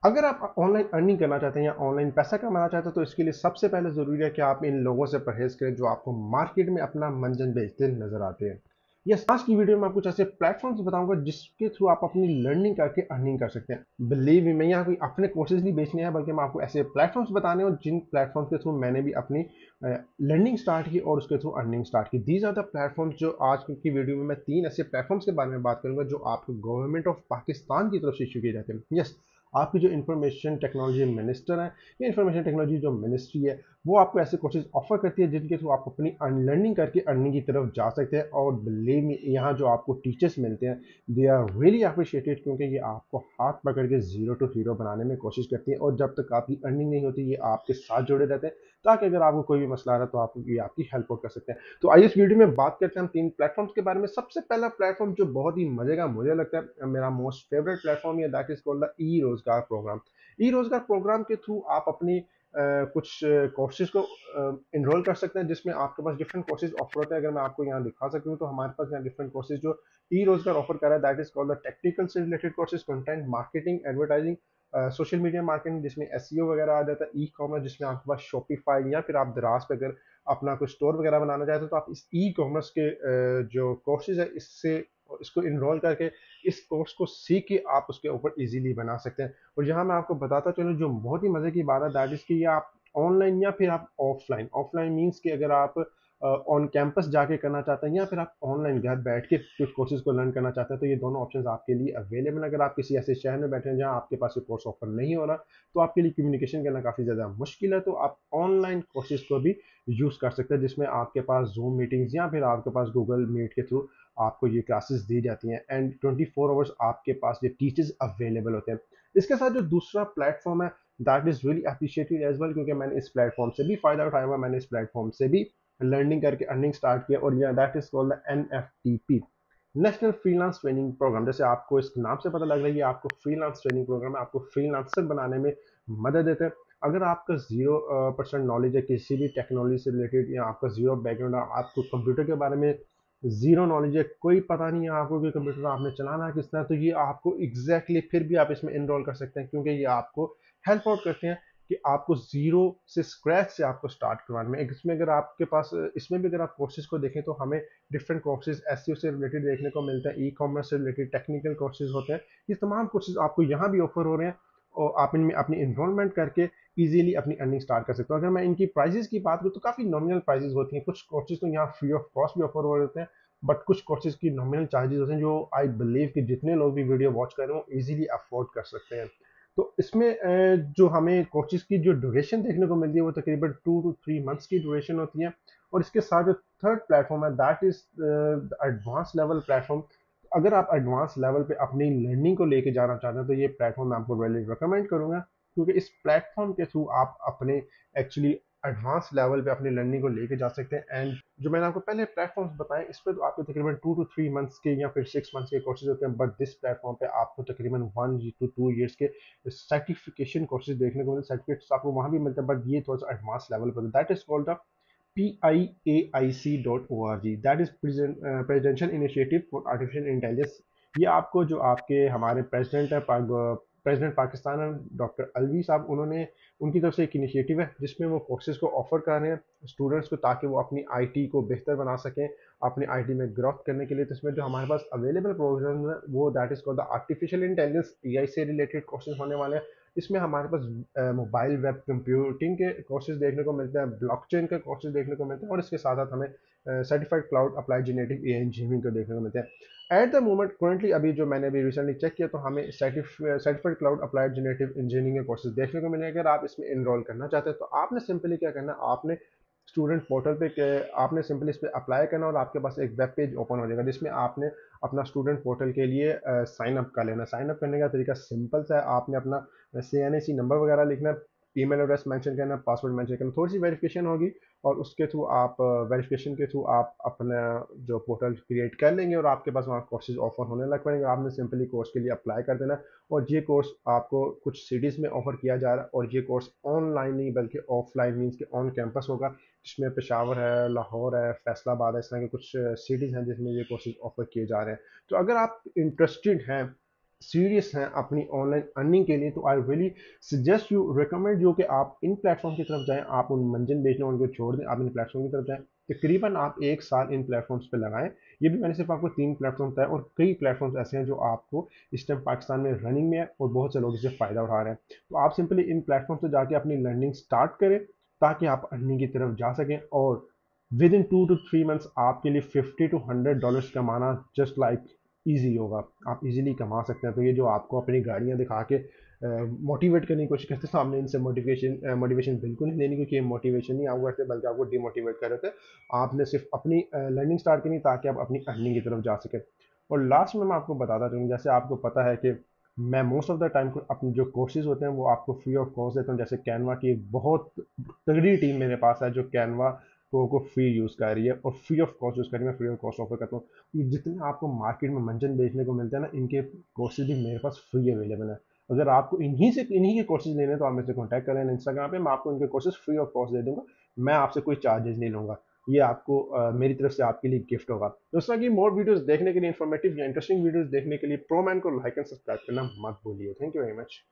अगर आप online earning करना चाहते हैं या ऑनलाइन पैसा कमाना चाहते हैं तो इसके लिए सबसे पहले ज़रूरी है कि आप इन लोगों से परहेज करें जो आपको मार्केट में अपना मंजन बेचते नजर आते हैं। यस, आज की वीडियो में आपको कुछ ऐसे प्लेटफॉर्म्स बताऊंगा जिसके थ्रू आप अपनी लर्निंग करके अर्निंग कर सकते हैं। बिलीव मी, मैं यहाँ कोई अपने कोर्सेज नहीं बेचने हैं, बल्कि मैं आपको ऐसे प्लेटफॉर्म्स बताने और जिन प्लेटफॉर्म्स के थ्रू मैंने भी अपनी लर्निंग स्टार्ट की और उसके थ्रू अर्निंग स्टार्ट की। दीज आर द प्लेटफॉर्म्स जो आज की वीडियो में मैं तीन ऐसे प्लेटफॉर्म्स के बारे में बात करूंगा जो आपको गवर्नमेंट ऑफ पाकिस्तान की तरफ से इशू किए जाते हैं। यस, आपकी जो इंफॉर्मेशन टेक्नोलॉजी मिनिस्टर है या इंफॉर्मेशन टेक्नोलॉजी जो मिनिस्ट्री है वो आपको ऐसे कोर्सेज ऑफर करती है जिनके थ्रू आप अपनी लर्निंग करके अर्निंग की तरफ जा सकते हैं। और बिलीव मी, यहाँ जो आपको टीचर्स मिलते हैं दे आर रियली अप्रिशिएटेड, क्योंकि ये आपको हाथ पकड़ के जीरो टू हीरो बनाने में कोशिश करती है। और जब तक आपकी अर्निंग नहीं होती ये आपके साथ जुड़े रहते हैं, ताकि अगर आपको कोई भी मसला आ रहा है तो आप ये आपकी हेल्प कर सकते हैं। तो आइए इस वीडियो में बात करते हैं हम तीन प्लेटफॉर्म्स के बारे में। सबसे पहला प्लेटफॉर्म जो बहुत ही मजे का मुझे लगता है, मेरा मोस्ट फेवरेट प्लेटफॉर्म है, दैट इज कॉल्ड द ई रोजगार प्रोग्राम। ई रोजगार प्रोग्राम के थ्रू आप अपनी कुछ कोर्सेज को इनरोल कर सकते हैं जिसमें आपके पास डिफरेंट कोर्सेज ऑफर होते हैं। अगर मैं आपको यहाँ दिखा सकती हूँ तो हमारे पास यहाँ डिफरेंट कोर्सेज जो ई रोजगार ऑफर कर रहा है, that is called the technical से related courses, content marketing, advertising, social media marketing जिसमें एसईओ वगैरह आ जाता है, ई कॉमर्स जिसमें आपके पास शॉपिफाई, या फिर आप दराज पे अगर अपना कोई स्टोर वगैरह बनाना चाहते हो तो आप इस ई कॉमर्स के जो कोर्सेज है इससे इसको इनरोल करके इस कोर्स को सीख के आप उसके ऊपर इजीली बना सकते हैं। और यहाँ मैं आपको बताता चलूँ जो बहुत ही मजे की बात है, दैट इज कि ये आप ऑनलाइन या फिर आप ऑफलाइन, ऑफलाइन मीन्स कि अगर आप ऑन कैंपस जाके करना चाहते हैं या फिर आप ऑनलाइन घर बैठ के कुछ कोर्सेज को लर्न करना चाहते हैं, तो ये दोनों ऑप्शंस आपके लिए अवेलेबल है। अगर आप किसी ऐसे शहर में बैठे हैं जहाँ आपके पास ये कोर्स ऑफर नहीं हो रहा, तो आपके लिए कम्युनिकेशन करना काफ़ी ज़्यादा मुश्किल है, तो आप ऑनलाइन कोर्सेज को भी यूज़ कर सकते हैं जिसमें आपके पास जूम मीटिंग्स या फिर आपके पास गूगल मीट के थ्रू आपको ये क्लासेस दी जाती हैं एंड 24 आवर्स आपके पास ये टीचर्स अवेलेबल होते हैं। इसके साथ जो दूसरा प्लेटफॉर्म है that is really appreciated as well, क्योंकि मैंने इस प्लेटफॉर्म से भी फ़ायदा उठाया हुआ, मैंने इस प्लेटफॉर्म से भी लर्निंग करके अर्निंग स्टार्ट किया। और यह that is called the NFTP, national freelance training programme. जैसे आपको इस नाम से पता लग रहा है, ये आपको फ्रीलांस ट्रेनिंग प्रोग्राम है, आपको फ्रीलांसर बनाने में मदद देते हैं। अगर आपका 0% नॉलेज है किसी भी टेक्नोलॉजी से रिलेटेड, या आपका जीरो बैकग्राउंड है, आपको कंप्यूटर के बारे में जीरो नॉलेज है, कोई पता नहीं है आपको कि कंप्यूटर आपने चलाना है किस तरह, तो ये आपको एग्जैक्टली फिर भी आप इसमें इनरोल कर सकते हैं, क्योंकि ये आपको हेल्प आउट करते हैं कि आपको जीरो से स्क्रैच से आपको स्टार्ट करवाने में। इसमें अगर आपके पास इसमें भी अगर आप कोर्सेज को देखें तो हमें डिफरेंट कोर्सेज एसईओ से रिलेटेड देखने को मिलता है, ई कॉमर्स से रिलेटेड टेक्निकल कोर्सेज होते हैं। ये तमाम कोर्सेज आपको यहाँ भी ऑफर हो रहे हैं और आप इनमें अपनी इन्रोलमेंट करके इजीली अपनी अर्निंग स्टार्ट कर सकते हो। अगर मैं इनकी प्राइजेस की बात करूँ तो काफ़ी नॉमिनल प्राइजेस होती हैं। कुछ कोर्सेज तो यहाँ फ्री ऑफ कॉस्ट भी ऑफर हो रहे हैं, बट कुछ कोर्सेज की नॉमिनल चार्जेस होते हैं जो आई बिलीव कि जितने लोग भी वीडियो वॉच कर रहे हो इजीली अफोर्ड कर सकते हैं। तो इसमें जो हमें कोर्सेज की जो ड्यूरेशन देखने को मिलती है वो तकरीबन 2 to 3 मंथ्स की ड्यूरेशन होती है। और इसके साथ जो थर्ड प्लेटफॉर्म है that is advance level platform. अगर आप एडवांस लेवल पे अपनी लर्निंग को लेके जाना चाहते हैं तो ये प्लेटफॉर्म मैं आपको रियली रिकमेंड करूंगा, क्योंकि इस प्लेटफॉर्म के थ्रू आप अपने एक्चुअली एडवांस लेवल पे अपनी लर्निंग को लेके जा सकते हैं। एंड जो मैंने आपको पहले प्लेटफॉर्म्स बताए इस पर तो आपको तकरीबन 2 to 3 मंथ्स के या फिर 6 मंथ्स के कोर्सेज होते हैं, बट दिस प्लेटफॉर्म पे आपको तकरीबन 1 to 2 years के सर्टिफिकेशन कोर्सेज देखने को मिलते हैं। सर्टिफिकेट्स आपको वहाँ भी मिलते हैं, बट ये थोड़ा सा एडवांस लेवल पर, that is called the PIAIC.org, that is presidential initiative for artificial intelligence. ये आपको जो आपके हमारे प्रेसिडेंट है, प्रेसिडेंट पाकिस्तान है डॉक्टर अलवी साहब, उन्होंने उनकी तरफ से एक इनिशिएटिव है जिसमें वो कोर्सेज को ऑफर कर रहे हैं स्टूडेंट्स को, ताकि वो अपनी आईटी को बेहतर बना सकें, अपनी आईटी में ग्रोथ करने के लिए। तो इसमें जो हमारे पास अवेलेबल प्रोग्राम है वो that is called the artificial intelligence, AI से रिलेटेड कोर्सेज होने वाले हैं। इसमें हमारे पास मोबाइल वेब कंप्यूटिंग के कोर्सेज देखने को मिलते हैं, ब्लॉकचेन के कोर्सेज देखने को मिलते हैं, और इसके साथ साथ हमें certified cloud applied generative AI engineering को देखने को मिलते हैं। एट द मोमेंट करंटली अभी जो मैंने अभी रिसेंटली चेक किया तो हमें certified cloud applied generative engineering के कोर्सेज देखने को मिलेंगे। अगर आप इसमें इनरोल करना चाहते हैं तो आपने सिंपली क्या करना है, आपने स्टूडेंट पोर्टल पे आपने सिंपली इस पर अप्लाई करना और आपके पास एक वेब पेज ओपन हो जाएगा जिसमें आपने अपना स्टूडेंट पोर्टल के लिए साइन अप कर लेना। साइन अप करने का तरीका सिंपल सा है, आपने अपना CNAC नंबर वगैरह लिखना है, ईमेल एड्रेस मेंशन करना, पासवर्ड मेंशन करना, थोड़ी सी वेरिफिकेशन होगी और उसके थ्रू आप वेरिफिकेशन के थ्रू आप अपना जो पोर्टल क्रिएट कर लेंगे और आपके पास वहाँ कोर्सेज ऑफर होने लग पड़ेंगे। आपने सिंपली कोर्स के लिए अप्लाई कर देना और ये कोर्स आपको कुछ सिटीज़ में ऑफर किया जा रहा है, और ये कोर्स ऑनलाइन नहीं बल्कि ऑफलाइन मीन्स के ऑन कैंपस होगा, जिसमें पेशावर है, लाहौर है, फैसलाबाद है, इस तरह के कुछ सिटीज़ हैं जिसमें ये कोर्सेज ऑफर किए जा रहे हैं। तो अगर आप इंटरेस्टेड हैं सीरियस हैं अपनी ऑनलाइन अर्निंग के लिए, तो I really suggest you, recommend you कि आप इन प्लेटफॉर्म की तरफ जाएं, आप उन मंजन बेचने उनको छोड़ दें, आप इन प्लेटफॉर्म की तरफ जाएं। तकरीबन आप 1 साल इन प्लेटफॉर्म्स पे लगाएं। ये भी मैंने सिर्फ आपको 3 प्लेटफॉर्म बताया, और कई प्लेटफॉर्म्स ऐसे हैं जो आपको इस टाइम पाकिस्तान में रनिंग में है और बहुत से लोग इससे फ़ायदा उठा रहे हैं। तो आप सिंपली इन प्लेटफॉर्म से जाके अपनी लर्निंग स्टार्ट करें ताकि आप अर्निंग की तरफ जा सकें, और विद इन 2 to 3 मंथ्स आपके लिए $50 to $100 कमाना जस्ट लाइक ईजी होगा। आप इजीली कमा सकते हैं। तो ये जो आपको अपनी गाड़ियां दिखा के मोटिवेट करने की कोशिश करते हैं, सामने इनसे मोटिवेशन बिल्कुल नहीं लेनी, क्योंकि ये मोटिवेशन नहीं आपको करते बल्कि आपको डिमोटिवेट कर रहे थे। आपने सिर्फ अपनी लर्निंग स्टार्ट करनी ताकि आप अपनी अर्निंग की तरफ जा सकें। और लास्ट में मैं आपको बताता चलूँ, जैसे आपको पता है कि मैं मोस्ट ऑफ द टाइम अपने जो कोर्सेज होते हैं वो आपको फ्री ऑफ कॉस्ट देता हूँ। जैसे कैनवा की एक बहुत तगड़ी टीम मेरे पास है जो कैनवा प्रो को फ्री यूज़ कर रही है और फ्री ऑफ कॉस्ट यूज़ कर रही है। मैं फ्री ऑफ कॉस्ट ऑफर करता हूँ। ये जितने आपको मार्केट में मंजन बेचने को मिलते हैं ना, इनके कोर्सेज भी मेरे पास फ्री अवेलेबल है। अगर आपको इन्हीं के कोर्सेज लेने हैं तो आप मेरे से कॉन्टैक्ट करें इंस्टाग्राम पे, मैं आपको इनके कोर्सेज फ्री ऑफ कॉस्ट दे दूंगा। मैं आपसे कोई चार्जेस नहीं लूँगा। ये आपको मेरी तरफ से आपके लिए गिफ्ट होगा। दोस्तों की मोर वीडियोस देखने के लिए, इन्फॉर्मेटिव या इंटरेस्टिंग वीडियोस देखने के लिए प्रोमैन को लाइक एंड सब्सक्राइब करना मत भूलिए। Thank you very much.